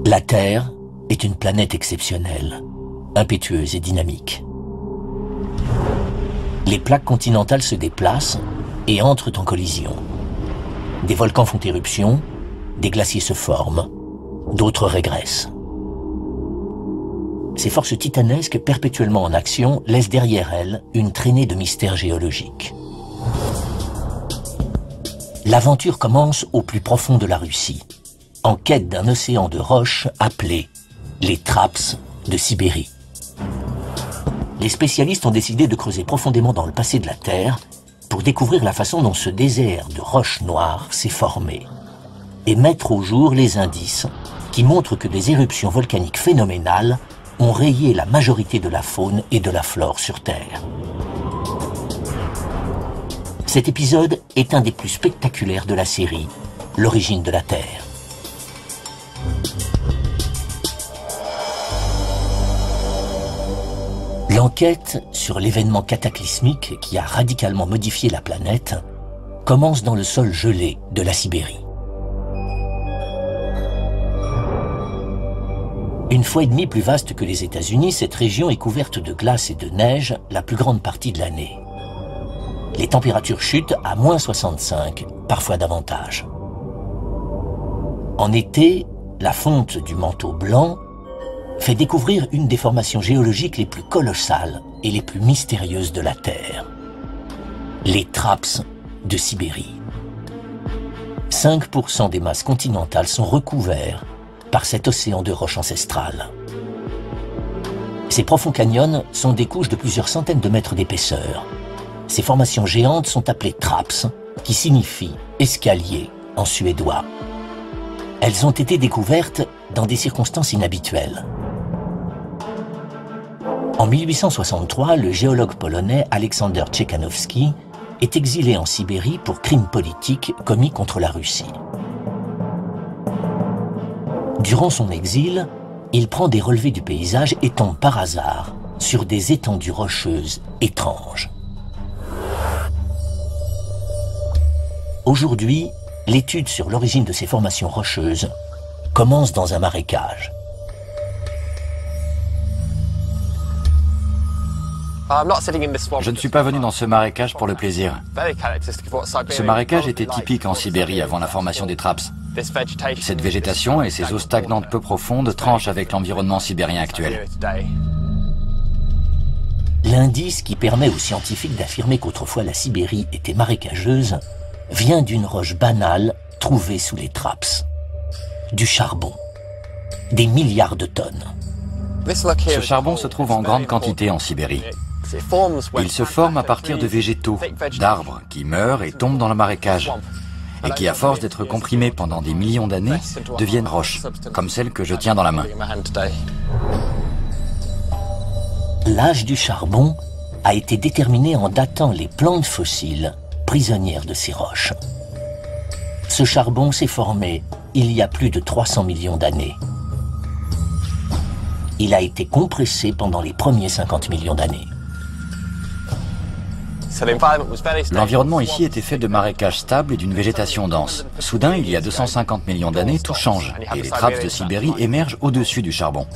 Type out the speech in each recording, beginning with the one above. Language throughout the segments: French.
La Terre est une planète exceptionnelle, impétueuse et dynamique. Les plaques continentales se déplacent et entrent en collision. Des volcans font éruption, des glaciers se forment, d'autres régressent. Ces forces titanesques, perpétuellement en action, laissent derrière elles une traînée de mystères géologiques. L'aventure commence au plus profond de la Russie, en quête d'un océan de roches appelé les Traps de Sibérie. Les spécialistes ont décidé de creuser profondément dans le passé de la Terre pour découvrir la façon dont ce désert de roches noires s'est formé et mettre au jour les indices qui montrent que des éruptions volcaniques phénoménales ont rayé la majorité de la faune et de la flore sur Terre. Cet épisode est un des plus spectaculaires de la série, L'origine de la Terre. L'enquête sur l'événement cataclysmique qui a radicalement modifié la planète commence dans le sol gelé de la Sibérie. Une fois et demie plus vaste que les États-Unis, cette région est couverte de glace et de neige la plus grande partie de l'année. Les températures chutent à -65, parfois davantage. En été, la fonte du manteau blanc fait découvrir une des formations géologiques les plus colossales et les plus mystérieuses de la Terre. Les Traps de Sibérie. 5% des masses continentales sont recouverts par cet océan de roches ancestrales. Ces profonds canyons sont des couches de plusieurs centaines de mètres d'épaisseur. Ces formations géantes sont appelées Traps, qui signifie escalier en suédois. Elles ont été découvertes dans des circonstances inhabituelles. En 1863, le géologue polonais Aleksander Ciechanowski est exilé en Sibérie pour crimes politiques commis contre la Russie. Durant son exil, il prend des relevés du paysage et tombe par hasard sur des étendues rocheuses étranges. Aujourd'hui, l'étude sur l'origine de ces formations rocheuses commence dans un marécage. Je ne suis pas venu dans ce marécage pour le plaisir. Ce marécage était typique en Sibérie avant la formation des Traps. Cette végétation et ces eaux stagnantes peu profondes tranchent avec l'environnement sibérien actuel. L'indice qui permet aux scientifiques d'affirmer qu'autrefois la Sibérie était marécageuse vient d'une roche banale trouvée sous les Traps. Du charbon. Des milliards de tonnes. Ce charbon se trouve en grande quantité en Sibérie. Il se forme à partir de végétaux, d'arbres qui meurent et tombent dans le marécage, et qui, à force d'être comprimés pendant des millions d'années, deviennent roches, comme celle que je tiens dans la main. L'âge du charbon a été déterminé en datant les plantes fossiles prisonnières de ces roches. Ce charbon s'est formé il y a plus de 300 millions d'années. Il a été compressé pendant les premiers 50 millions d'années. L'environnement ici était fait de marécages stables et d'une végétation dense. Soudain, il y a 250 millions d'années, tout change, et les Traps de Sibérie émergent au-dessus du charbon.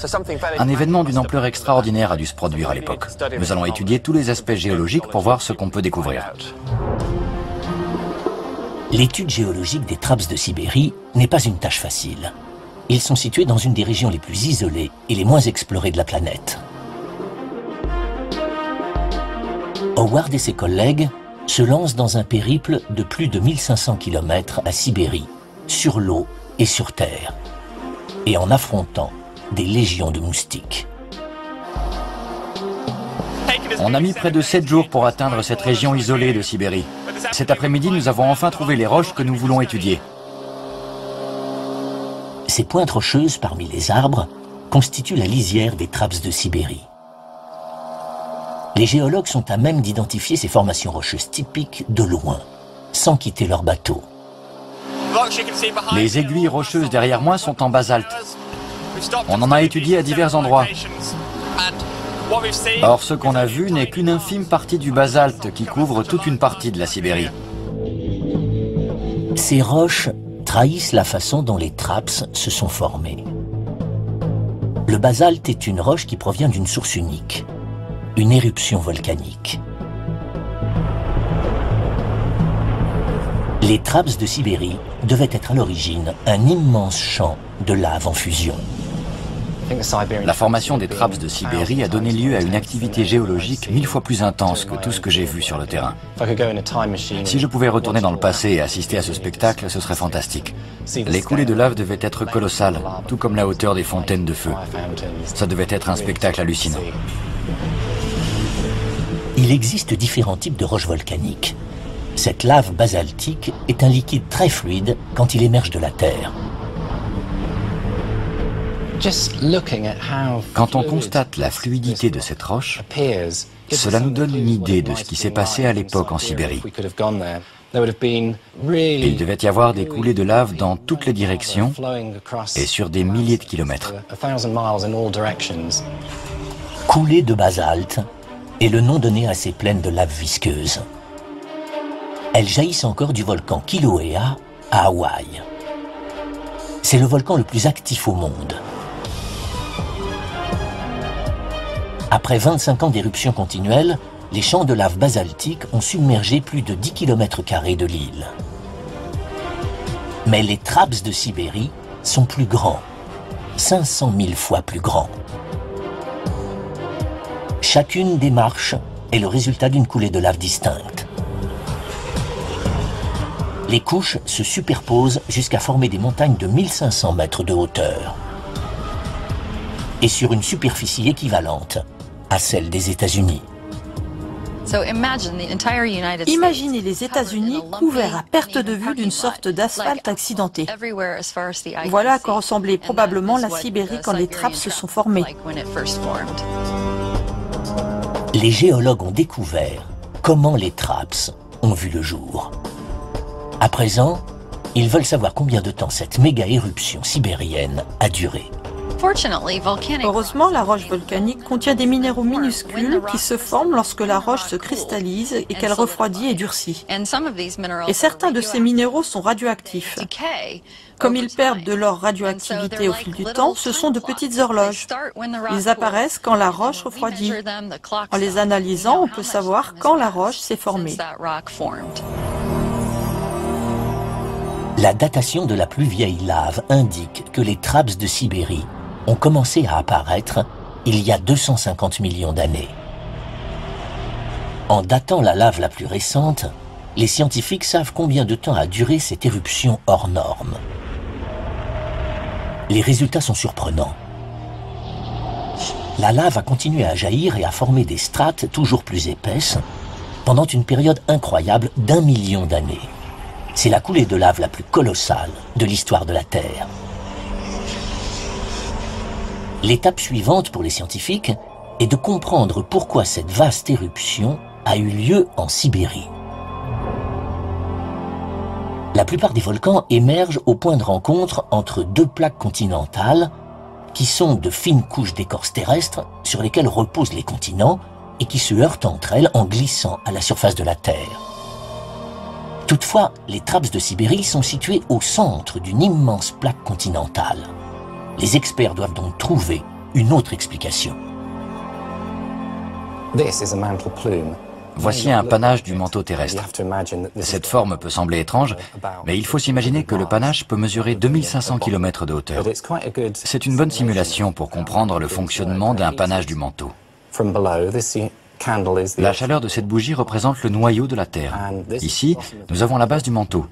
Un événement d'une ampleur extraordinaire a dû se produire à l'époque. Nous allons étudier tous les aspects géologiques pour voir ce qu'on peut découvrir. L'étude géologique des Traps de Sibérie n'est pas une tâche facile. Ils sont situés dans une des régions les plus isolées et les moins explorées de la planète. Howard et ses collègues se lancent dans un périple de plus de 1500 km à Sibérie, sur l'eau et sur terre, et en affrontant des légions de moustiques. On a mis près de 7 jours pour atteindre cette région isolée de Sibérie. Cet après-midi, nous avons enfin trouvé les roches que nous voulons étudier. Ces pointes rocheuses parmi les arbres constituent la lisière des Traps de Sibérie. Les géologues sont à même d'identifier ces formations rocheuses typiques de loin, sans quitter leur bateau. Les aiguilles rocheuses derrière moi sont en basalte. On en a étudié à divers endroits. Or, ce qu'on a vu n'est qu'une infime partie du basalte qui couvre toute une partie de la Sibérie. Ces roches trahissent la façon dont les Traps se sont formés. Le basalte est une roche qui provient d'une source unique, une éruption volcanique. Les Traps de Sibérie devaient être à l'origine un immense champ de lave en fusion. La formation des Traps de Sibérie a donné lieu à une activité géologique 1000 fois plus intense que tout ce que j'ai vu sur le terrain. Si je pouvais retourner dans le passé et assister à ce spectacle, ce serait fantastique. Les coulées de lave devaient être colossales, tout comme la hauteur des fontaines de feu. Ça devait être un spectacle hallucinant. Il existe différents types de roches volcaniques. Cette lave basaltique est un liquide très fluide quand il émerge de la Terre. Quand on constate la fluidité de cette roche, cela nous donne une idée de ce qui s'est passé à l'époque en Sibérie. Il devait y avoir des coulées de lave dans toutes les directions et sur des milliers de kilomètres. Coulées de basalte est le nom donné à ces plaines de lave visqueuse. Elles jaillissent encore du volcan Kilauea à Hawaï. C'est le volcan le plus actif au monde. Après 25 ans d'éruption continuelle, les champs de lave basaltique ont submergé plus de 10 km² de l'île. Mais les Traps de Sibérie sont plus grands, 500 000 fois plus grands. Chacune des marches est le résultat d'une coulée de lave distincte. Les couches se superposent jusqu'à former des montagnes de 1500 mètres de hauteur et sur une superficie équivalente à celle des États-Unis. Imaginez les États-Unis couverts à perte de vue d'une sorte d'asphalte accidenté. Voilà à quoi ressemblait probablement la Sibérie quand les Traps se sont formés. Les géologues ont découvert comment les Traps ont vu le jour. À présent, ils veulent savoir combien de temps cette méga-éruption sibérienne a duré. Heureusement, la roche volcanique contient des minéraux minuscules qui se forment lorsque la roche se cristallise et qu'elle refroidit et durcit. Et certains de ces minéraux sont radioactifs. Comme ils perdent de leur radioactivité au fil du temps, ce sont de petites horloges. Ils apparaissent quand la roche refroidit. En les analysant, on peut savoir quand la roche s'est formée. La datation de la plus vieille lave indique que les Traps de Sibérie ont commencé à apparaître il y a 250 millions d'années. En datant la lave la plus récente, les scientifiques savent combien de temps a duré cette éruption hors norme. Les résultats sont surprenants. La lave a continué à jaillir et à former des strates toujours plus épaisses pendant une période incroyable d'1 million d'années. C'est la coulée de lave la plus colossale de l'histoire de la Terre. L'étape suivante pour les scientifiques est de comprendre pourquoi cette vaste éruption a eu lieu en Sibérie. La plupart des volcans émergent au point de rencontre entre deux plaques continentales qui sont de fines couches d'écorce terrestre sur lesquelles reposent les continents et qui se heurtent entre elles en glissant à la surface de la Terre. Toutefois, les Traps de Sibérie sont situés au centre d'une immense plaque continentale. Les experts doivent donc trouver une autre explication. Voici un panache du manteau terrestre. Cette forme peut sembler étrange, mais il faut s'imaginer que le panache peut mesurer 2500 km de hauteur. C'est une bonne simulation pour comprendre le fonctionnement d'un panache du manteau. La chaleur de cette bougie représente le noyau de la Terre. Ici, nous avons la base du manteau.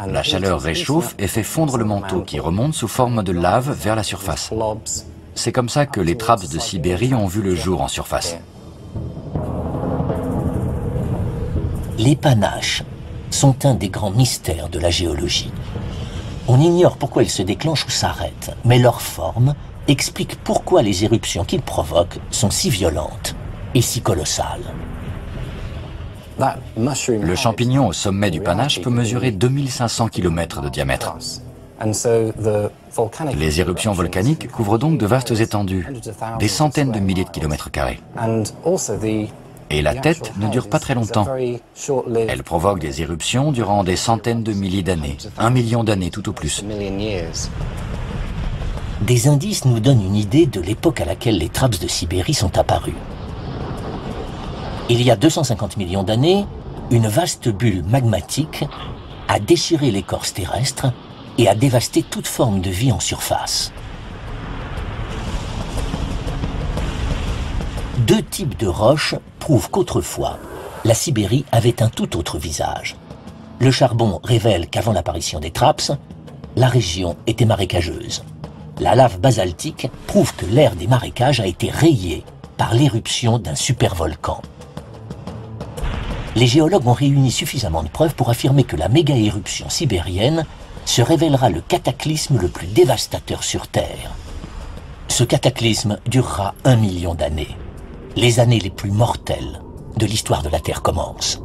La chaleur réchauffe et fait fondre le manteau qui remonte sous forme de lave vers la surface. C'est comme ça que les Traps de Sibérie ont vu le jour en surface. Les panaches sont un des grands mystères de la géologie. On ignore pourquoi ils se déclenchent ou s'arrêtent, mais leur forme explique pourquoi les éruptions qu'ils provoquent sont si violentes et si colossales. Le champignon au sommet du panache peut mesurer 2500 km de diamètre. Les éruptions volcaniques couvrent donc de vastes étendues, des centaines de milliers de kilomètres carrés. Et la tête ne dure pas très longtemps. Elle provoque des éruptions durant des centaines de milliers d'années, 1 million d'années tout au plus. des indices nous donnent une idée de l'époque à laquelle les traps de Sibérie sont apparus. Il y a 250 millions d'années, une vaste bulle magmatique a déchiré l'écorce terrestre et a dévasté toute forme de vie en surface. Deux types de roches prouvent qu'autrefois, la Sibérie avait un tout autre visage. Le charbon révèle qu'avant l'apparition des traps, la région était marécageuse. La lave basaltique prouve que l'ère des marécages a été rayée par l'éruption d'un supervolcan. Les géologues ont réuni suffisamment de preuves pour affirmer que la méga-éruption sibérienne se révélera le cataclysme le plus dévastateur sur Terre. Ce cataclysme durera 1 million d'années. Les années les plus mortelles de l'histoire de la Terre commencent.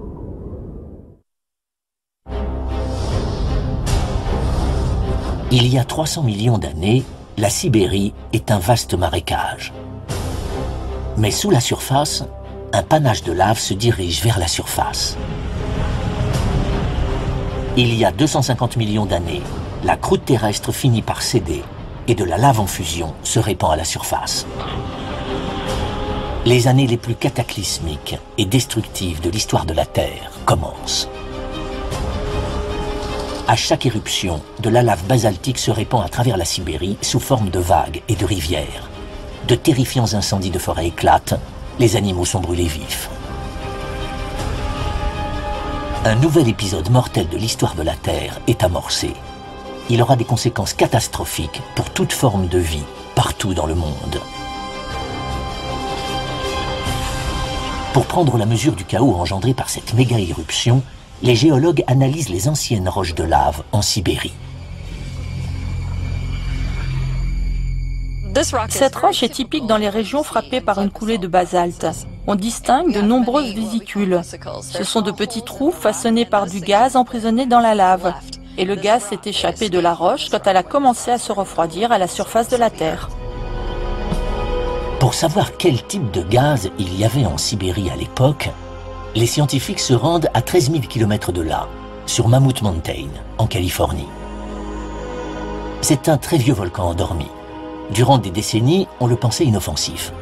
Il y a 300 millions d'années, la Sibérie est un vaste marécage. Mais sous la surface, un panache de lave se dirige vers la surface. Il y a 250 millions d'années, la croûte terrestre finit par céder et de la lave en fusion se répand à la surface. Les années les plus cataclysmiques et destructives de l'histoire de la Terre commencent. À chaque éruption, de la lave basaltique se répand à travers la Sibérie sous forme de vagues et de rivières. De terrifiants incendies de forêt éclatent, les animaux sont brûlés vifs. Un nouvel épisode mortel de l'histoire de la Terre est amorcé. Il aura des conséquences catastrophiques pour toute forme de vie, partout dans le monde. Pour prendre la mesure du chaos engendré par cette méga-éruption, les géologues analysent les anciennes roches de lave en Sibérie. Cette roche est typique dans les régions frappées par une coulée de basalte. On distingue de nombreuses vésicules. Ce sont de petits trous façonnés par du gaz emprisonné dans la lave. Et le gaz s'est échappé de la roche quand elle a commencé à se refroidir à la surface de la Terre. Pour savoir quel type de gaz il y avait en Sibérie à l'époque, les scientifiques se rendent à 13 000 km de là, sur Mammoth Mountain, en Californie. C'est un très vieux volcan endormi. Durant des décennies, on le pensait inoffensif.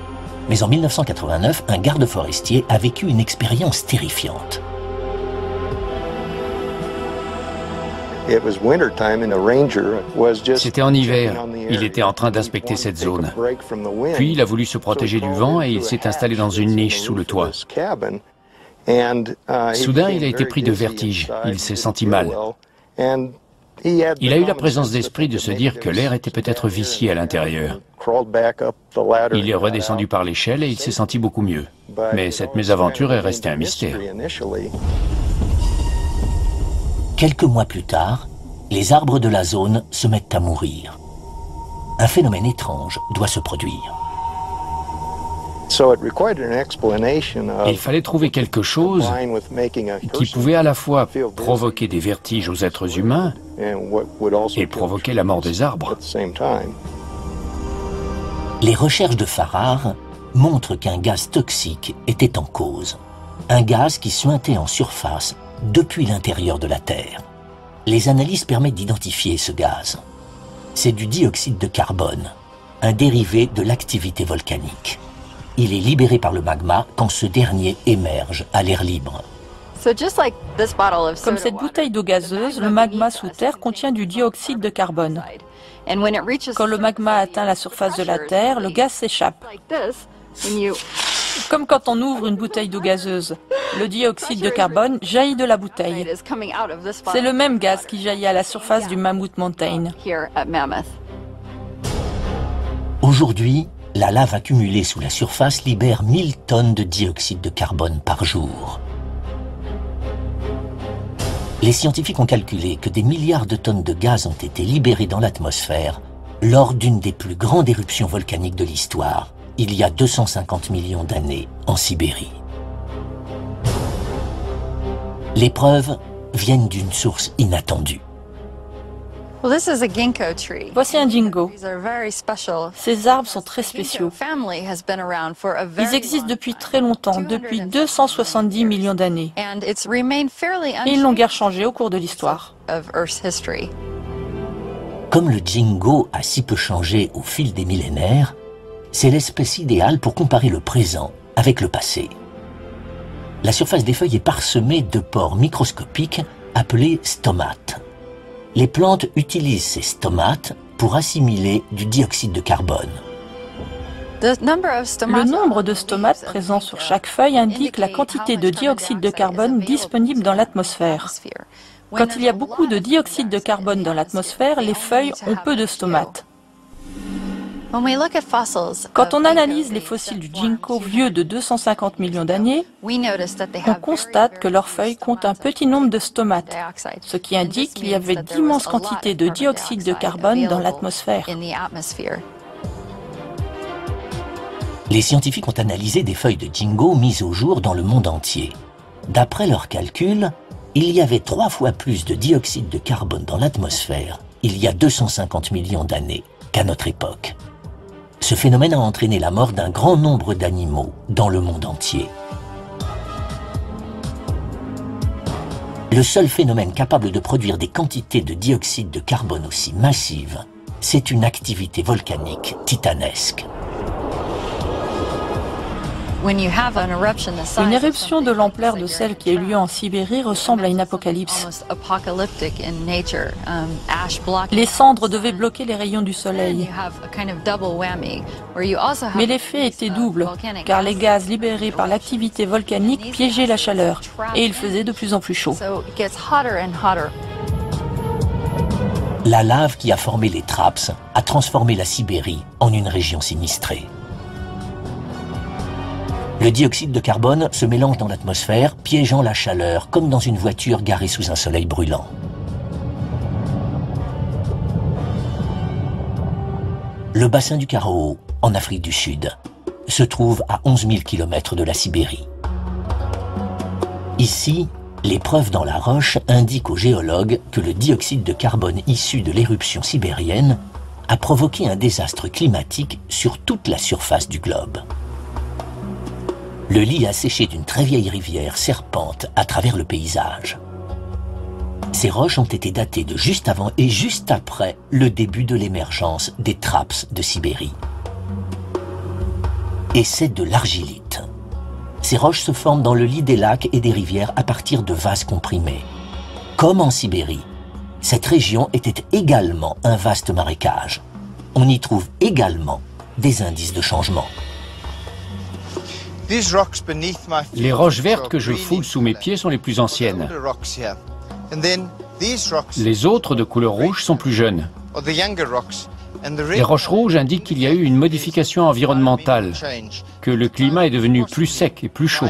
Mais en 1989, un garde forestier a vécu une expérience terrifiante. C'était en hiver. Il était en train d'inspecter cette zone. Puis il a voulu se protéger du vent et il s'est installé dans une niche sous le toit. Soudain, il a été pris de vertige. Il s'est senti mal. Il a eu la présence d'esprit de se dire que l'air était peut-être vicié à l'intérieur. Il est redescendu par l'échelle et il s'est senti beaucoup mieux. Mais cette mésaventure est restée un mystère. Quelques mois plus tard, les arbres de la zone se mettent à mourir. Un phénomène étrange doit se produire. Il fallait trouver quelque chose qui pouvait à la fois provoquer des vertiges aux êtres humains et provoquer la mort des arbres. Les recherches de Farrar montrent qu'un gaz toxique était en cause. Un gaz qui suintait en surface depuis l'intérieur de la Terre. Les analyses permettent d'identifier ce gaz. C'est du dioxyde de carbone, un dérivé de l'activité volcanique. Il est libéré par le magma quand ce dernier émerge à l'air libre. Comme cette bouteille d'eau gazeuse, le magma sous terre contient du dioxyde de carbone. Quand le magma atteint la surface de la Terre, le gaz s'échappe. Comme quand on ouvre une bouteille d'eau gazeuse. Le dioxyde de carbone jaillit de la bouteille. C'est le même gaz qui jaillit à la surface du Mammoth Mountain. Aujourd'hui, la lave accumulée sous la surface libère 1000 tonnes de dioxyde de carbone par jour. Les scientifiques ont calculé que des milliards de tonnes de gaz ont été libérées dans l'atmosphère lors d'une des plus grandes éruptions volcaniques de l'histoire, il y a 250 millions d'années en Sibérie. Les preuves viennent d'une source inattendue. Voici un ginkgo. Ces arbres sont très spéciaux. Ils existent depuis très longtemps, depuis 270 millions d'années. Et ils n'ont guère changé au cours de l'histoire. Comme le dingo a si peu changé au fil des millénaires, c'est l'espèce idéale pour comparer le présent avec le passé. La surface des feuilles est parsemée de pores microscopiques appelés stomates. Les plantes utilisent ces stomates pour assimiler du dioxyde de carbone. Le nombre de stomates présents sur chaque feuille indique la quantité de dioxyde de carbone disponible dans l'atmosphère. Quand il y a beaucoup de dioxyde de carbone dans l'atmosphère, les feuilles ont peu de stomates. Quand on analyse les fossiles du ginkgo vieux de 250 millions d'années, on constate que leurs feuilles comptent un petit nombre de stomates, ce qui indique qu'il y avait d'immenses quantités de dioxyde de carbone dans l'atmosphère. Les scientifiques ont analysé des feuilles de ginkgo mises au jour dans le monde entier. D'après leurs calculs, il y avait 3 fois plus de dioxyde de carbone dans l'atmosphère il y a 250 millions d'années qu'à notre époque. Ce phénomène a entraîné la mort d'un grand nombre d'animaux dans le monde entier. Le seul phénomène capable de produire des quantités de dioxyde de carbone aussi massives, c'est une activité volcanique titanesque. Une éruption de l'ampleur de celle qui a eu lieu en Sibérie ressemble à une apocalypse. Les cendres devaient bloquer les rayons du soleil. Mais l'effet était double, car les gaz libérés par l'activité volcanique piégeaient la chaleur, et il faisait de plus en plus chaud. La lave qui a formé les traps a transformé la Sibérie en une région sinistrée. Le dioxyde de carbone se mélange dans l'atmosphère, piégeant la chaleur, comme dans une voiture garée sous un soleil brûlant. Le bassin du Karoo, en Afrique du Sud, se trouve à 11 000 km de la Sibérie. Ici, les preuves dans la roche indiquent aux géologues que le dioxyde de carbone issu de l'éruption sibérienne a provoqué un désastre climatique sur toute la surface du globe. Le lit asséché d'une très vieille rivière serpente à travers le paysage. Ces roches ont été datées de juste avant et juste après le début de l'émergence des traps de Sibérie. Et c'est de l'argilite. Ces roches se forment dans le lit des lacs et des rivières à partir de vases comprimés. Comme en Sibérie, cette région était également un vaste marécage. On y trouve également des indices de changement. Les roches vertes que je foule sous mes pieds sont les plus anciennes. Les autres de couleur rouge sont plus jeunes. Les roches rouges indiquent qu'il y a eu une modification environnementale, que le climat est devenu plus sec et plus chaud.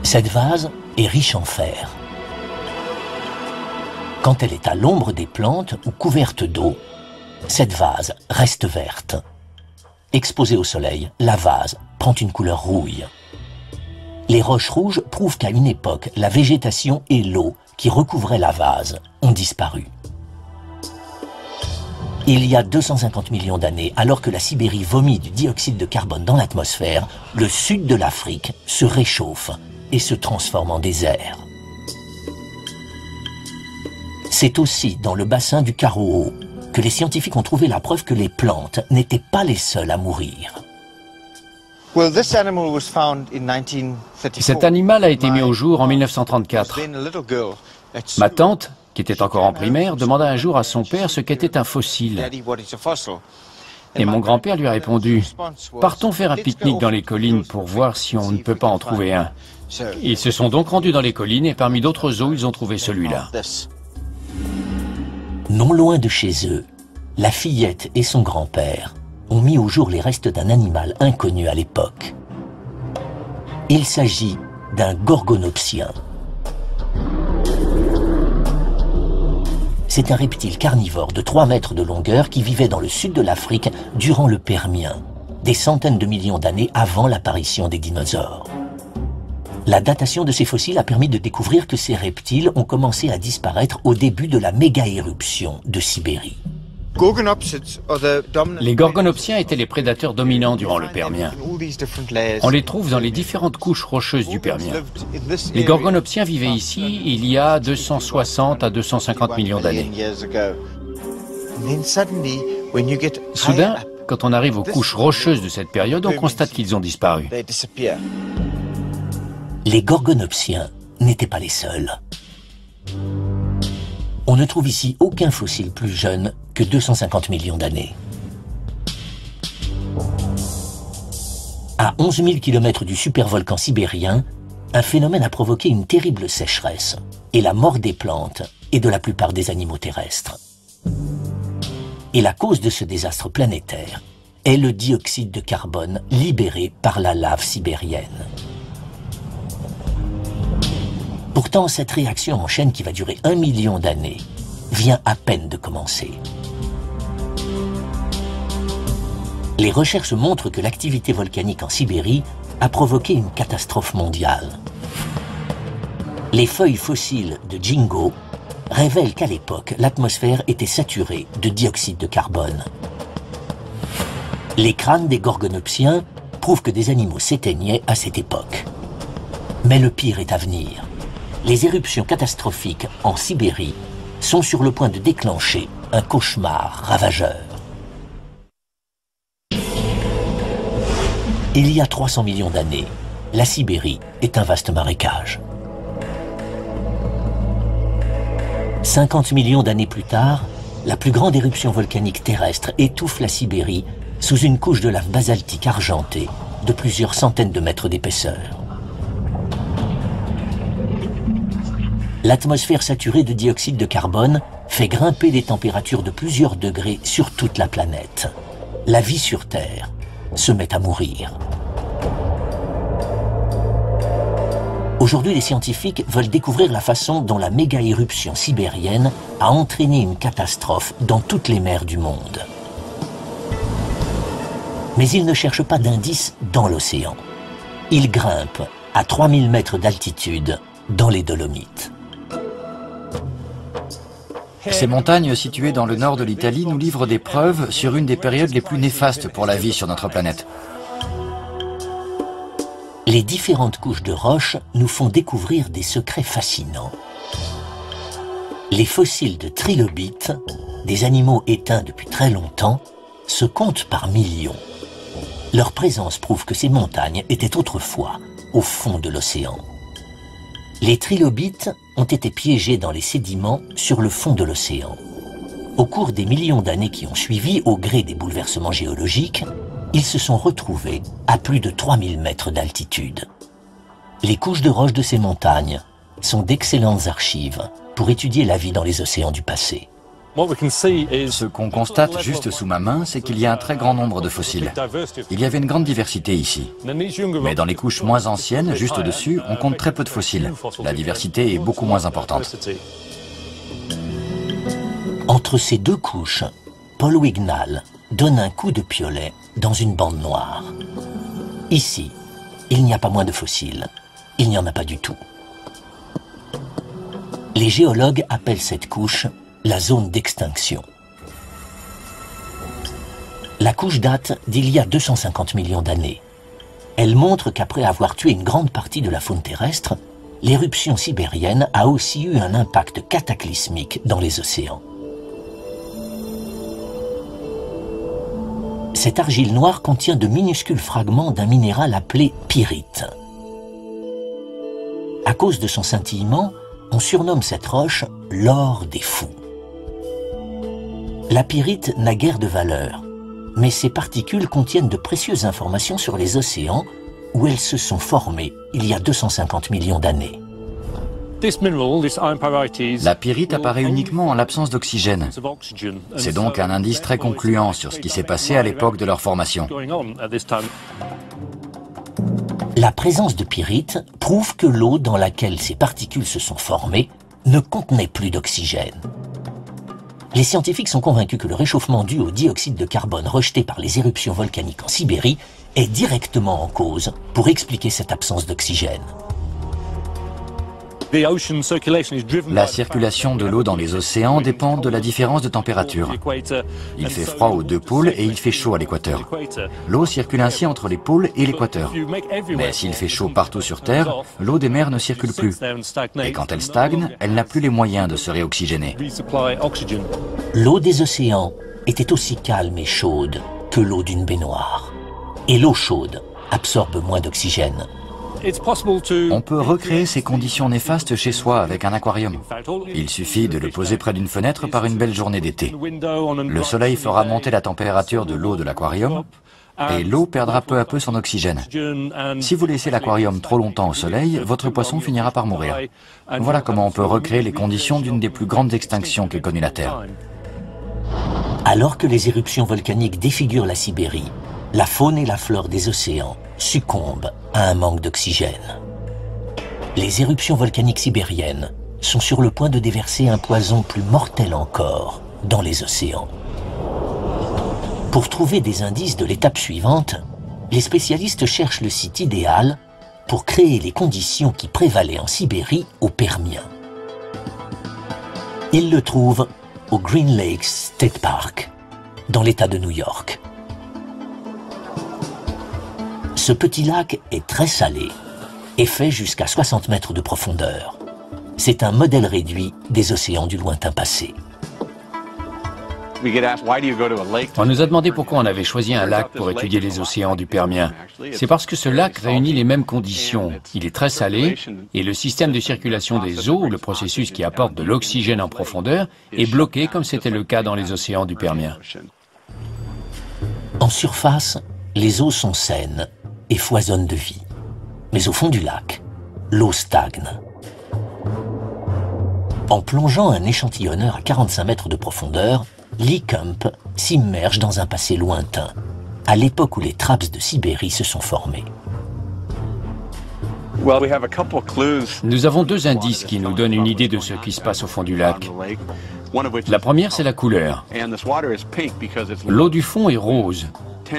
Cette vase est riche en fer. Quand elle est à l'ombre des plantes ou couverte d'eau, cette vase reste verte. Exposée au soleil, la vase prend une couleur rouille. Les roches rouges prouvent qu'à une époque, la végétation et l'eau qui recouvraient la vase ont disparu. Il y a 250 millions d'années, alors que la Sibérie vomit du dioxyde de carbone dans l'atmosphère, le sud de l'Afrique se réchauffe et se transforme en désert. C'est aussi dans le bassin du Karoo que les scientifiques ont trouvé la preuve que les plantes n'étaient pas les seules à mourir. Cet animal a été mis au jour en 1934. Ma tante, qui était encore en primaire, demanda un jour à son père ce qu'était un fossile. Et mon grand-père lui a répondu « Partons faire un pique-nique dans les collines pour voir si on ne peut pas en trouver un. » Ils se sont donc rendus dans les collines et parmi d'autres os, ils ont trouvé celui-là. Non loin de chez eux, la fillette et son grand-père ont mis au jour les restes d'un animal inconnu à l'époque. Il s'agit d'un gorgonopsien. C'est un reptile carnivore de 3 mètres de longueur qui vivait dans le sud de l'Afrique durant le Permien, des centaines de millions d'années avant l'apparition des dinosaures. La datation de ces fossiles a permis de découvrir que ces reptiles ont commencé à disparaître au début de la méga-éruption de Sibérie. Les gorgonopsiens étaient les prédateurs dominants durant le Permien. On les trouve dans les différentes couches rocheuses du Permien. Les gorgonopsiens vivaient ici il y a 260 à 250 millions d'années. Soudain, quand on arrive aux couches rocheuses de cette période, on constate qu'ils ont disparu. Les gorgonopsiens n'étaient pas les seuls. On ne trouve ici aucun fossile plus jeune que 250 millions d'années. À 11 000 km du supervolcan sibérien, un phénomène a provoqué une terrible sécheresse et la mort des plantes et de la plupart des animaux terrestres. Et la cause de ce désastre planétaire est le dioxyde de carbone libéré par la lave sibérienne. Pourtant, cette réaction en chaîne qui va durer 1 million d'années vient à peine de commencer. Les recherches montrent que l'activité volcanique en Sibérie a provoqué une catastrophe mondiale. Les feuilles fossiles de Jingo révèlent qu'à l'époque, l'atmosphère était saturée de dioxyde de carbone. Les crânes des gorgonopsiens prouvent que des animaux s'éteignaient à cette époque. Mais le pire est à venir. Les éruptions catastrophiques en Sibérie sont sur le point de déclencher un cauchemar ravageur. Il y a 300 millions d'années, la Sibérie est un vaste marécage. 50 millions d'années plus tard, la plus grande éruption volcanique terrestre étouffe la Sibérie sous une couche de lave basaltique argentée de plusieurs centaines de mètres d'épaisseur. L'atmosphère saturée de dioxyde de carbone fait grimper les températures de plusieurs degrés sur toute la planète. La vie sur Terre se met à mourir. Aujourd'hui, les scientifiques veulent découvrir la façon dont la méga-éruption sibérienne a entraîné une catastrophe dans toutes les mers du monde. Mais ils ne cherchent pas d'indices dans l'océan. Ils grimpent à 3000 mètres d'altitude dans les Dolomites. Ces montagnes situées dans le nord de l'Italie nous livrent des preuves sur une des périodes les plus néfastes pour la vie sur notre planète. Les différentes couches de roches nous font découvrir des secrets fascinants. Les fossiles de trilobites, des animaux éteints depuis très longtemps, se comptent par millions. Leur présence prouve que ces montagnes étaient autrefois au fond de l'océan. Les trilobites ont été piégés dans les sédiments sur le fond de l'océan. Au cours des millions d'années qui ont suivi, au gré des bouleversements géologiques, ils se sont retrouvés à plus de 3000 mètres d'altitude. Les couches de roches de ces montagnes sont d'excellentes archives pour étudier la vie dans les océans du passé. Ce qu'on constate juste sous ma main, c'est qu'il y a un très grand nombre de fossiles. Il y avait une grande diversité ici. Mais dans les couches moins anciennes, juste au-dessus, on compte très peu de fossiles. La diversité est beaucoup moins importante. Entre ces deux couches, Paul Wignall donne un coup de piolet dans une bande noire. Ici, il n'y a pas moins de fossiles. Il n'y en a pas du tout. Les géologues appellent cette couche la zone d'extinction. La couche date d'il y a 250 millions d'années. Elle montre qu'après avoir tué une grande partie de la faune terrestre, l'éruption sibérienne a aussi eu un impact cataclysmique dans les océans. Cette argile noire contient de minuscules fragments d'un minéral appelé pyrite. À cause de son scintillement, on surnomme cette roche l'or des fous. La pyrite n'a guère de valeur, mais ces particules contiennent de précieuses informations sur les océans où elles se sont formées il y a 250 millions d'années. La pyrite apparaît uniquement en l'absence d'oxygène. C'est donc un indice très concluant sur ce qui s'est passé à l'époque de leur formation. La présence de pyrite prouve que l'eau dans laquelle ces particules se sont formées ne contenait plus d'oxygène. Les scientifiques sont convaincus que le réchauffement dû au dioxyde de carbone rejeté par les éruptions volcaniques en Sibérie est directement en cause pour expliquer cette absence d'oxygène. La circulation de l'eau dans les océans dépend de la différence de température. Il fait froid aux deux pôles et il fait chaud à l'équateur. L'eau circule ainsi entre les pôles et l'équateur. Mais s'il fait chaud partout sur Terre, l'eau des mers ne circule plus. Et quand elle stagne, elle n'a plus les moyens de se réoxygéner. L'eau des océans était aussi calme et chaude que l'eau d'une baignoire. Et l'eau chaude absorbe moins d'oxygène. On peut recréer ces conditions néfastes chez soi avec un aquarium. Il suffit de le poser près d'une fenêtre par une belle journée d'été. Le soleil fera monter la température de l'eau de l'aquarium et l'eau perdra peu à peu son oxygène. Si vous laissez l'aquarium trop longtemps au soleil, votre poisson finira par mourir. Voilà comment on peut recréer les conditions d'une des plus grandes extinctions qu'ait connue la Terre. Alors que les éruptions volcaniques défigurent la Sibérie, la faune et la flore des océans succombent à un manque d'oxygène. Les éruptions volcaniques sibériennes sont sur le point de déverser un poison plus mortel encore dans les océans. Pour trouver des indices de l'étape suivante, les spécialistes cherchent le site idéal pour créer les conditions qui prévalaient en Sibérie au Permien. Ils le trouvent au Green Lakes State Park, dans l'État de New York. Ce petit lac est très salé et fait jusqu'à 60 mètres de profondeur. C'est un modèle réduit des océans du lointain passé. On nous a demandé pourquoi on avait choisi un lac pour étudier les océans du Permien. C'est parce que ce lac réunit les mêmes conditions. Il est très salé et le système de circulation des eaux, le processus qui apporte de l'oxygène en profondeur, est bloqué comme c'était le cas dans les océans du Permien. En surface, les eaux sont saines et foisonnent de vie. Mais au fond du lac, l'eau stagne. En plongeant un échantillonneur à 45 mètres de profondeur, Lee Kump s'immerge dans un passé lointain, à l'époque où les traps de Sibérie se sont formés. Nous avons deux indices qui nous donnent une idée de ce qui se passe au fond du lac. La première, c'est la couleur. L'eau du fond est rose,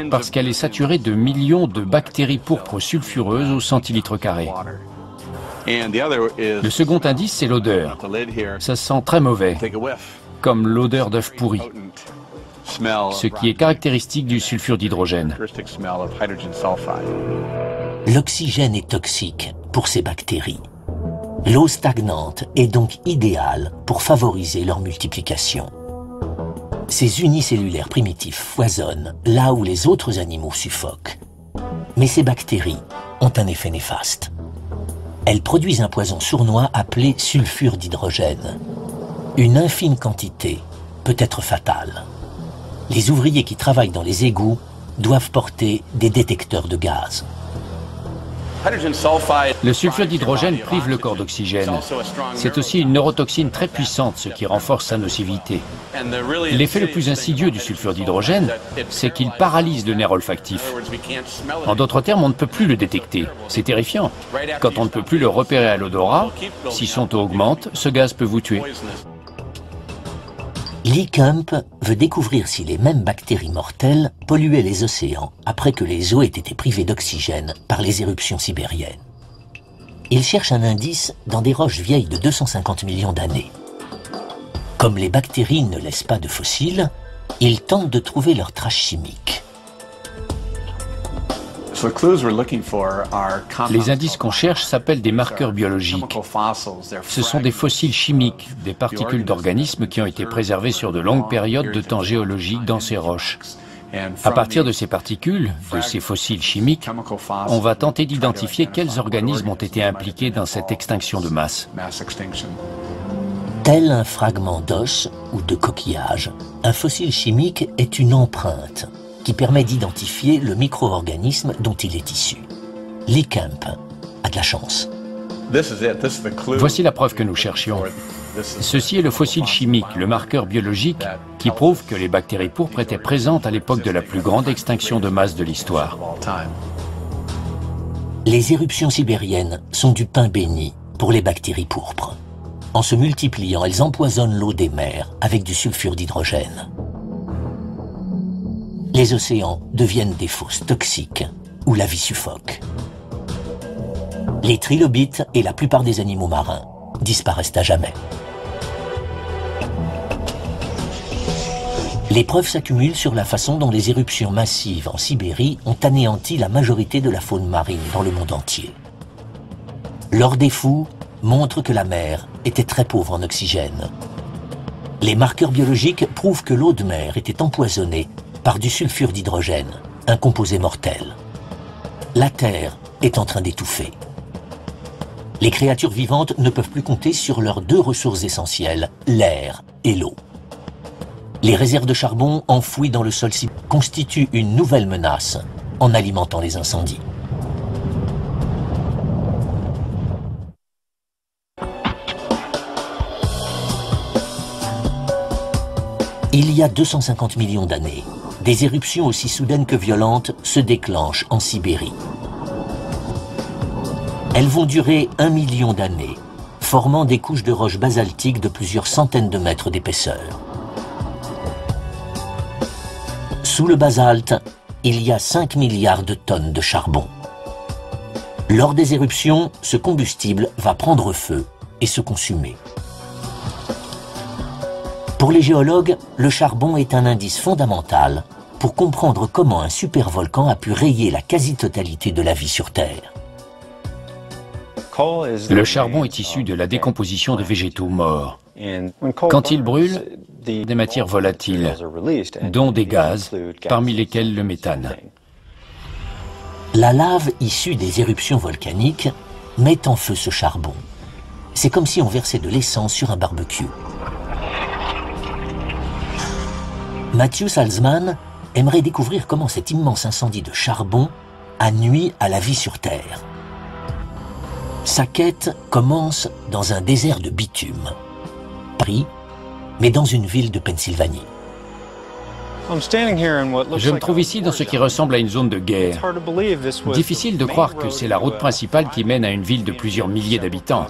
parce qu'elle est saturée de millions de bactéries pourpres sulfureuses au centilitre carré. Le second indice, c'est l'odeur. Ça sent très mauvais, comme l'odeur d'œuf pourri, ce qui est caractéristique du sulfure d'hydrogène. L'oxygène est toxique pour ces bactéries. L'eau stagnante est donc idéale pour favoriser leur multiplication. Ces unicellulaires primitifs foisonnent là où les autres animaux suffoquent. Mais ces bactéries ont un effet néfaste. Elles produisent un poison sournois appelé sulfure d'hydrogène. Une infime quantité peut être fatale. Les ouvriers qui travaillent dans les égouts doivent porter des détecteurs de gaz. Le sulfure d'hydrogène prive le corps d'oxygène. C'est aussi une neurotoxine très puissante, ce qui renforce sa nocivité. L'effet le plus insidieux du sulfure d'hydrogène, c'est qu'il paralyse le nerf olfactif. En d'autres termes, on ne peut plus le détecter. C'est terrifiant. Quand on ne peut plus le repérer à l'odorat, si son taux augmente, ce gaz peut vous tuer. Lee Kump veut découvrir si les mêmes bactéries mortelles polluaient les océans après que les eaux aient été privées d'oxygène par les éruptions sibériennes. Il cherche un indice dans des roches vieilles de 250 millions d'années. Comme les bactéries ne laissent pas de fossiles, il tente de trouver leurs traces chimiques. Les indices qu'on cherche s'appellent des marqueurs biologiques. Ce sont des fossiles chimiques, des particules d'organismes qui ont été préservées sur de longues périodes de temps géologique dans ces roches. À partir de ces particules, de ces fossiles chimiques, on va tenter d'identifier quels organismes ont été impliqués dans cette extinction de masse. Tel un fragment d'os ou de coquillage, un fossile chimique est une empreinte qui permet d'identifier le micro-organisme dont il est issu. Lee Kump a de la chance. Voici la preuve que nous cherchions. Ceci est le fossile chimique, le marqueur biologique, qui prouve que les bactéries pourpres étaient présentes à l'époque de la plus grande extinction de masse de l'histoire. Les éruptions sibériennes sont du pain béni pour les bactéries pourpres. En se multipliant, elles empoisonnent l'eau des mers avec du sulfure d'hydrogène. Les océans deviennent des fosses toxiques où la vie suffoque. Les trilobites et la plupart des animaux marins disparaissent à jamais. Les preuves s'accumulent sur la façon dont les éruptions massives en Sibérie ont anéanti la majorité de la faune marine dans le monde entier. Leurs défauts montrent que la mer était très pauvre en oxygène. Les marqueurs biologiques prouvent que l'eau de mer était empoisonnée par du sulfure d'hydrogène, un composé mortel. La Terre est en train d'étouffer. Les créatures vivantes ne peuvent plus compter sur leurs deux ressources essentielles, l'air et l'eau. Les réserves de charbon enfouies dans le sol constituent une nouvelle menace en alimentant les incendies. Il y a 250 millions d'années, des éruptions aussi soudaines que violentes se déclenchent en Sibérie. Elles vont durer 1 million d'années, formant des couches de roches basaltiques de plusieurs centaines de mètres d'épaisseur. Sous le basalte, il y a 5 milliards de tonnes de charbon. Lors des éruptions, ce combustible va prendre feu et se consumer. Pour les géologues, le charbon est un indice fondamental pour comprendre comment un supervolcan a pu rayer la quasi-totalité de la vie sur Terre. Le charbon est issu de la décomposition de végétaux morts. Quand il brûle, des matières volatiles, dont des gaz, parmi lesquels le méthane. La lave issue des éruptions volcaniques met en feu ce charbon. C'est comme si on versait de l'essence sur un barbecue. Matthew Salzman aimerait découvrir comment cet immense incendie de charbon a nui à la vie sur Terre. Sa quête commence dans un désert de bitume, Paris, mais dans une ville de Pennsylvanie. Je me trouve ici dans ce qui ressemble à une zone de guerre. Difficile de croire que c'est la route principale qui mène à une ville de plusieurs milliers d'habitants.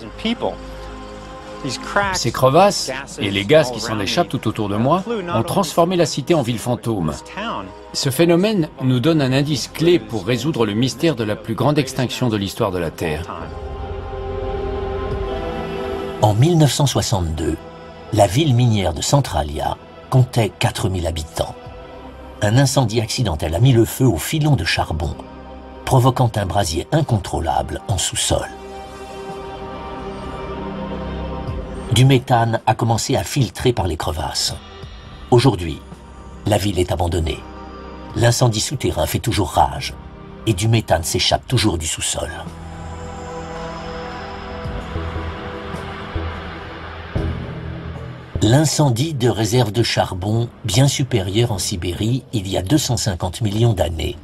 Ces crevasses et les gaz qui s'en échappent tout autour de moi ont transformé la cité en ville fantôme. Ce phénomène nous donne un indice clé pour résoudre le mystère de la plus grande extinction de l'histoire de la Terre. En 1962, la ville minière de Centralia comptait 4000 habitants. Un incendie accidentel a mis le feu au filon de charbon, provoquant un brasier incontrôlable en sous-sol. Du méthane a commencé à filtrer par les crevasses. Aujourd'hui, la ville est abandonnée. L'incendie souterrain fait toujours rage et du méthane s'échappe toujours du sous-sol. L'incendie de réserves de charbon, bien supérieur en Sibérie il y a 250 millions d'années,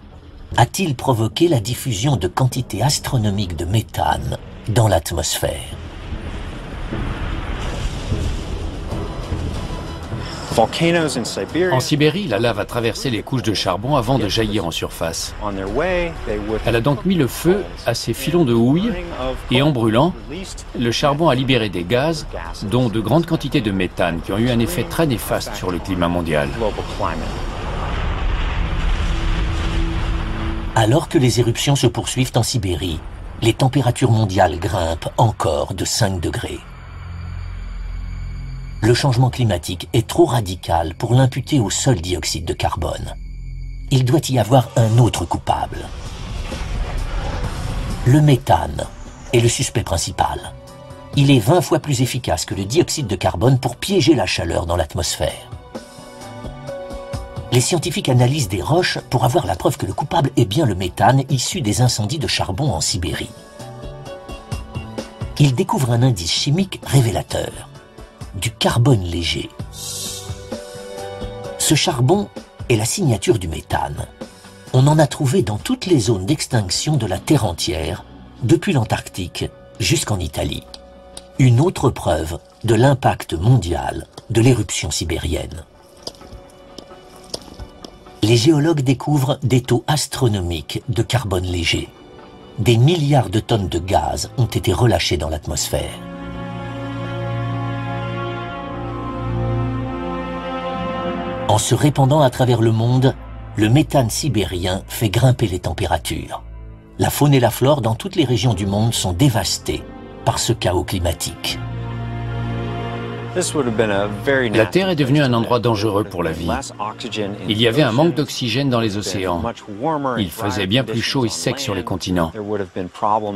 a-t-il provoqué la diffusion de quantités astronomiques de méthane dans l'atmosphère? En Sibérie, la lave a traversé les couches de charbon avant de jaillir en surface. Elle a donc mis le feu à ces filons de houille et en brûlant, le charbon a libéré des gaz, dont de grandes quantités de méthane qui ont eu un effet très néfaste sur le climat mondial. Alors que les éruptions se poursuivent en Sibérie, les températures mondiales grimpent encore de 5 degrés. Le changement climatique est trop radical pour l'imputer au seul dioxyde de carbone. Il doit y avoir un autre coupable. Le méthane est le suspect principal. Il est 20 fois plus efficace que le dioxyde de carbone pour piéger la chaleur dans l'atmosphère. Les scientifiques analysent des roches pour avoir la preuve que le coupable est bien le méthane issu des incendies de charbon en Sibérie. Ils découvrent un indice chimique révélateur. Du carbone léger. Ce charbon est la signature du méthane. On en a trouvé dans toutes les zones d'extinction de la Terre entière, depuis l'Antarctique jusqu'en Italie. Une autre preuve de l'impact mondial de l'éruption sibérienne. Les géologues découvrent des taux astronomiques de carbone léger. Des milliards de tonnes de gaz ont été relâchés dans l'atmosphère. En se répandant à travers le monde, le méthane sibérien fait grimper les températures. La faune et la flore dans toutes les régions du monde sont dévastées par ce chaos climatique. La Terre est devenue un endroit dangereux pour la vie. Il y avait un manque d'oxygène dans les océans. Il faisait bien plus chaud et sec sur les continents.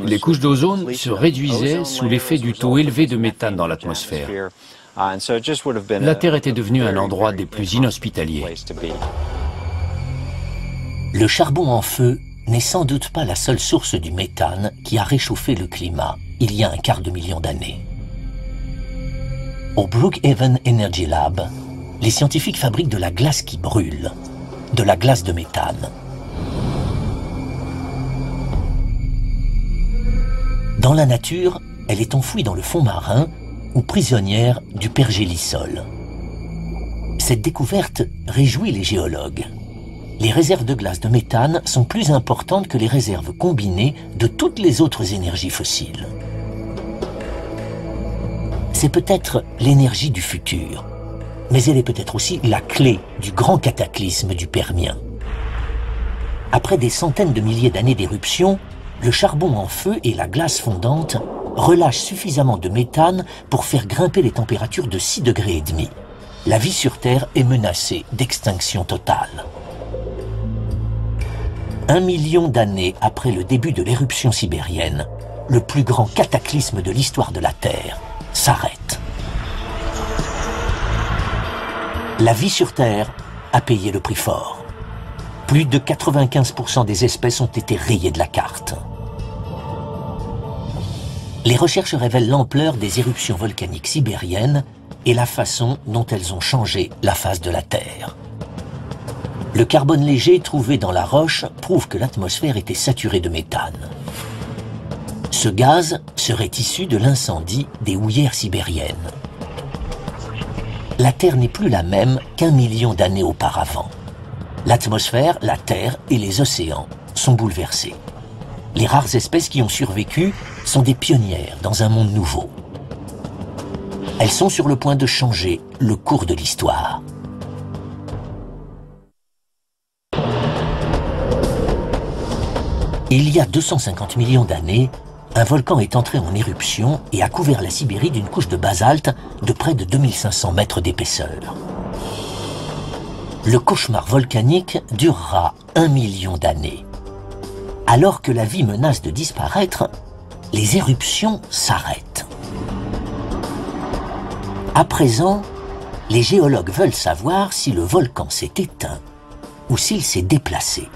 Les couches d'ozone se réduisaient sous l'effet du taux élevé de méthane dans l'atmosphère. La Terre était devenue un endroit des plus inhospitaliers. Le charbon en feu n'est sans doute pas la seule source du méthane qui a réchauffé le climat il y a un quart de million d'années. Au Brookhaven Energy Lab, les scientifiques fabriquent de la glace qui brûle, de la glace de méthane. Dans la nature, elle est enfouie dans le fond marin ou prisonnière du pergélisol. Cette découverte réjouit les géologues. Les réserves de glace de méthane sont plus importantes que les réserves combinées de toutes les autres énergies fossiles. C'est peut-être l'énergie du futur, mais elle est peut-être aussi la clé du grand cataclysme du Permien. Après des centaines de milliers d'années d'éruption, le charbon en feu et la glace fondante relâchent suffisamment de méthane pour faire grimper les températures de 6,5 degrés. La vie sur Terre est menacée d'extinction totale. 1 million d'années après le début de l'éruption sibérienne, le plus grand cataclysme de l'histoire de la Terre s'arrête. La vie sur Terre a payé le prix fort. Plus de 95% des espèces ont été rayées de la carte. Les recherches révèlent l'ampleur des éruptions volcaniques sibériennes et la façon dont elles ont changé la face de la Terre. Le carbone léger trouvé dans la roche prouve que l'atmosphère était saturée de méthane. Ce gaz serait issu de l'incendie des houillères sibériennes. La Terre n'est plus la même qu'1 million d'années auparavant. L'atmosphère, la Terre et les océans sont bouleversés. Les rares espèces qui ont survécu sont des pionnières dans un monde nouveau. Elles sont sur le point de changer le cours de l'histoire. Il y a 250 millions d'années, un volcan est entré en éruption et a couvert la Sibérie d'une couche de basalte de près de 2500 mètres d'épaisseur. Le cauchemar volcanique durera 1 million d'années. Alors que la vie menace de disparaître, les éruptions s'arrêtent. À présent, les géologues veulent savoir si le volcan s'est éteint ou s'il s'est déplacé.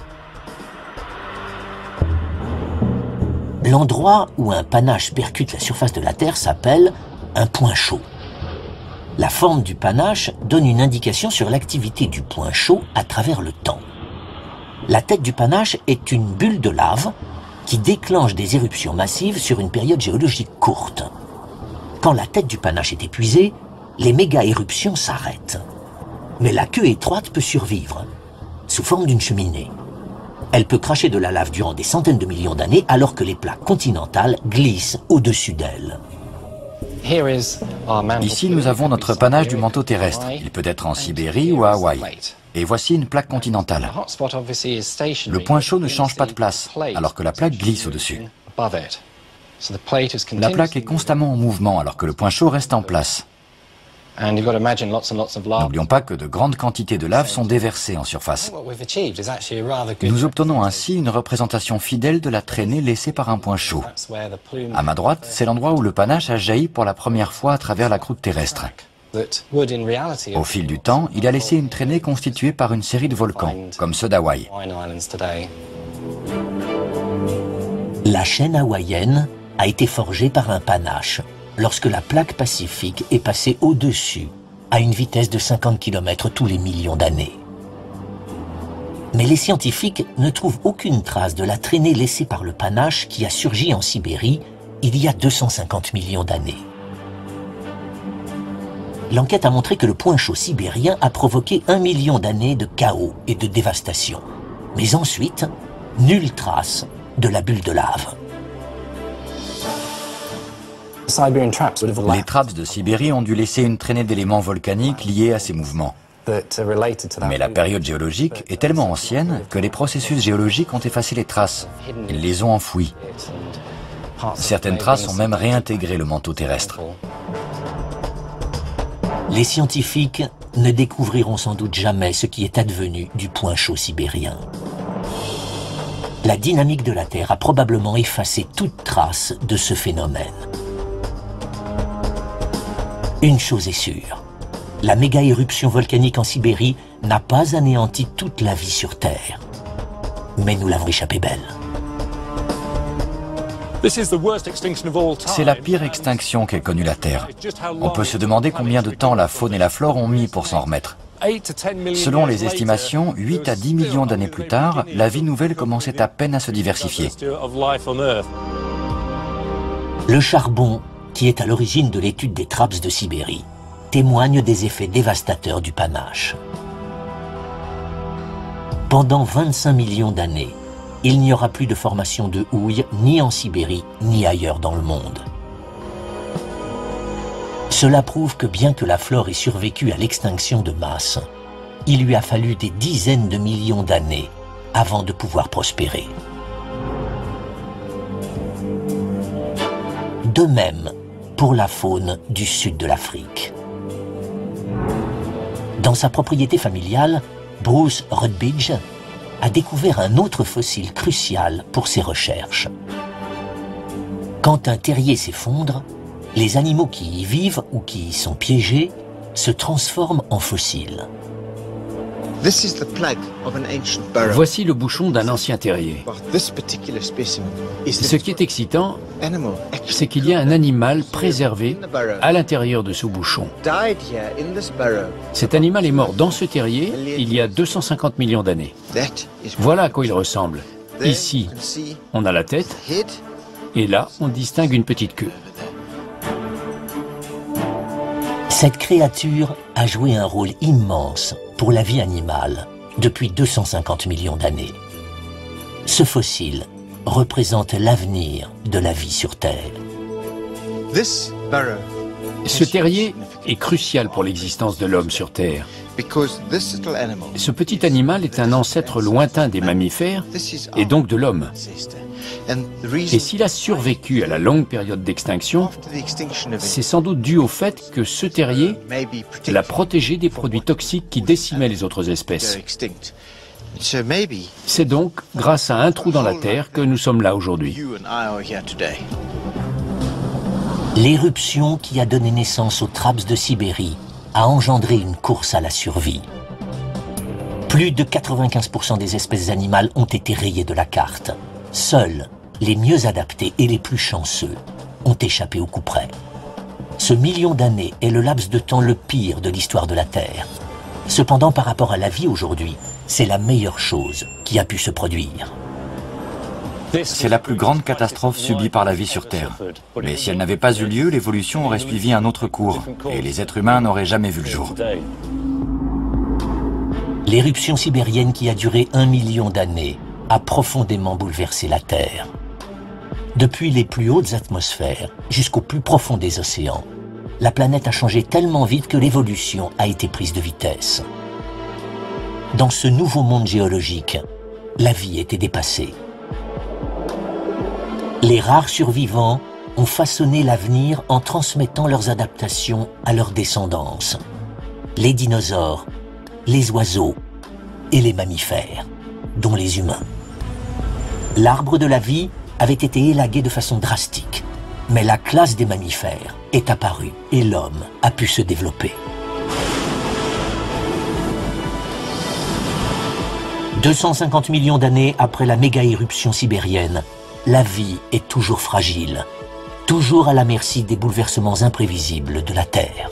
L'endroit où un panache percute la surface de la Terre s'appelle un point chaud. La forme du panache donne une indication sur l'activité du point chaud à travers le temps. La tête du panache est une bulle de lave qui déclenche des éruptions massives sur une période géologique courte. Quand la tête du panache est épuisée, les méga-éruptions s'arrêtent. Mais la queue étroite peut survivre, sous forme d'une cheminée. Elle peut cracher de la lave durant des centaines de millions d'années alors que les plaques continentales glissent au-dessus d'elle. Ici, nous avons notre panache du manteau terrestre. Il peut être en Sibérie ou à Hawaï. Et voici une plaque continentale. Le point chaud ne change pas de place, alors que la plaque glisse au-dessus. La plaque est constamment en mouvement, alors que le point chaud reste en place. N'oublions pas que de grandes quantités de lave sont déversées en surface. Nous obtenons ainsi une représentation fidèle de la traînée laissée par un point chaud. À ma droite, c'est l'endroit où le panache a jailli pour la première fois à travers la croûte terrestre. Au fil du temps, il a laissé une traînée constituée par une série de volcans, comme ceux d'Hawaï. La chaîne hawaïenne a été forgée par un panache lorsque la plaque pacifique est passée au-dessus à une vitesse de 50 km tous les millions d'années. Mais les scientifiques ne trouvent aucune trace de la traînée laissée par le panache qui a surgi en Sibérie il y a 250 millions d'années. L'enquête a montré que le point chaud sibérien a provoqué 1 million d'années de chaos et de dévastation. Mais ensuite, nulle trace de la bulle de lave. Les trappes de Sibérie ont dû laisser une traînée d'éléments volcaniques liés à ces mouvements. Mais la période géologique est tellement ancienne que les processus géologiques ont effacé les traces. Ils les ont enfouies. Certaines traces ont même réintégré le manteau terrestre. Les scientifiques ne découvriront sans doute jamais ce qui est advenu du point chaud sibérien. La dynamique de la Terre a probablement effacé toute trace de ce phénomène. Une chose est sûre, la méga-éruption volcanique en Sibérie n'a pas anéanti toute la vie sur Terre. Mais nous l'avons échappé belle. C'est la pire extinction qu'ait connue la Terre. On peut se demander combien de temps la faune et la flore ont mis pour s'en remettre. Selon les estimations, 8 à 10 millions d'années plus tard, la vie nouvelle commençait à peine à se diversifier. Le charbon, qui est à l'origine de l'étude des traps de Sibérie, témoigne des effets dévastateurs du panache. Pendant 25 millions d'années, il n'y aura plus de formation de houille ni en Sibérie ni ailleurs dans le monde. Cela prouve que bien que la flore ait survécu à l'extinction de masse, il lui a fallu des dizaines de millions d'années avant de pouvoir prospérer. De même pour la faune du sud de l'Afrique. Dans sa propriété familiale, Bruce Rutbidge a découvert un autre fossile crucial pour ses recherches. Quand un terrier s'effondre, les animaux qui y vivent ou qui y sont piégés se transforment en fossiles. Voici le bouchon d'un ancien terrier. Ce qui est excitant, c'est qu'il y a un animal préservé à l'intérieur de ce bouchon. Cet animal est mort dans ce terrier il y a 250 millions d'années. Voilà à quoi il ressemble. Ici, on a la tête, et là, on distingue une petite queue. Cette créature a joué un rôle immense pour la vie animale depuis 250 millions d'années. Ce fossile représente l'avenir de la vie sur Terre. Ce terrier est crucial pour l'existence de l'homme sur Terre. Ce petit animal est un ancêtre lointain des mammifères et donc de l'homme. Et s'il a survécu à la longue période d'extinction, c'est sans doute dû au fait que ce terrier l'a protégé des produits toxiques qui décimaient les autres espèces. C'est donc grâce à un trou dans la Terre que nous sommes là aujourd'hui. L'éruption qui a donné naissance aux traps de Sibérie a engendré une course à la survie. Plus de 95% des espèces animales ont été rayées de la carte. Seuls les mieux adaptés et les plus chanceux ont échappé au coup près. Ce million d'années est le laps de temps le pire de l'histoire de la Terre. Cependant, par rapport à la vie aujourd'hui, c'est la meilleure chose qui a pu se produire. C'est la plus grande catastrophe subie par la vie sur Terre. Mais si elle n'avait pas eu lieu, l'évolution aurait suivi un autre cours, et les êtres humains n'auraient jamais vu le jour. L'éruption sibérienne qui a duré 1 million d'années a profondément bouleversé la Terre. Depuis les plus hautes atmosphères jusqu'au plus profond des océans, la planète a changé tellement vite que l'évolution a été prise de vitesse. Dans ce nouveau monde géologique, la vie était dépassée. Les rares survivants ont façonné l'avenir en transmettant leurs adaptations à leur descendance. Les dinosaures, les oiseaux et les mammifères, dont les humains. L'arbre de la vie avait été élagué de façon drastique, mais la classe des mammifères est apparue et l'homme a pu se développer. 250 millions d'années après la méga-éruption sibérienne, la vie est toujours fragile, toujours à la merci des bouleversements imprévisibles de la Terre.